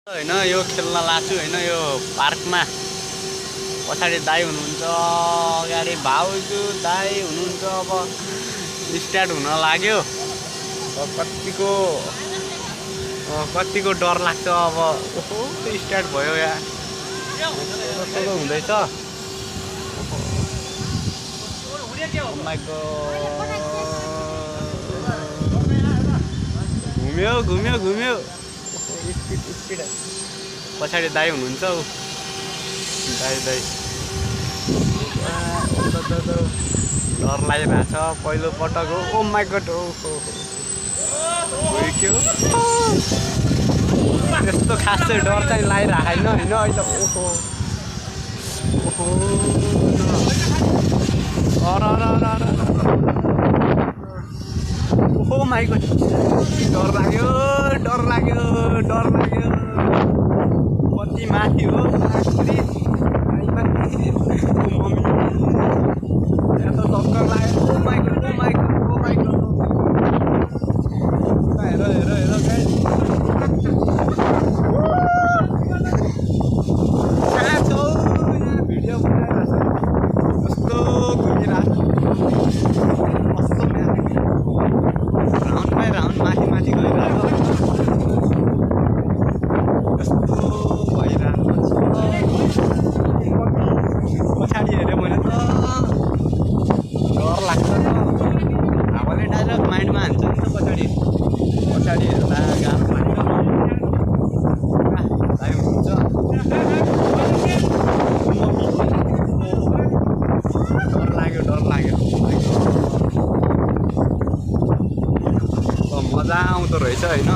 हैन यो खेल्न लाछु हैन यो पार्कमा पछाडी दाइ हुनुहुन्छ अगाडि भाउजू दाइ हुनुहुन्छ अब स्टार्ट हुन लाग्यो कतिको डर लाग्छ अब ओहो स्टार्ट भयो या कस्तो हुँदैछ माइ गॉड घुम्यो स्पिड पछाडी दाइ हुनुहुन्छ दाइ डर लागिरहेछ पहिलो पटक हो ओ माइ गॉड त्यस्तो खास चाहिँ डर चाहिँ लागिरहेको होइन अहिले ओहो माइ गॉड डर लाग्यो कति माथि हो यहाँ त टक्कर लाग्यो ओ माइ गॉड हेर गाइस कहाँ छौ यहाँ भिडियो बनाइरहेछ कस्तो घुमिरहेको कस्तो राउन्ड बाई राउन्ड माथि गइरहेको कस्तो भइरहेको पछाडि हेऱ्यो भने त डर लाग्छ त हावाले डाइरेक्ट माइन्डमा हान्छ नि त पछाडि हेर्दा गाह्रो लाग्छ दाइ हुनुहुन्छ डर लाग्यो मजा आउँदो रहेछ होइन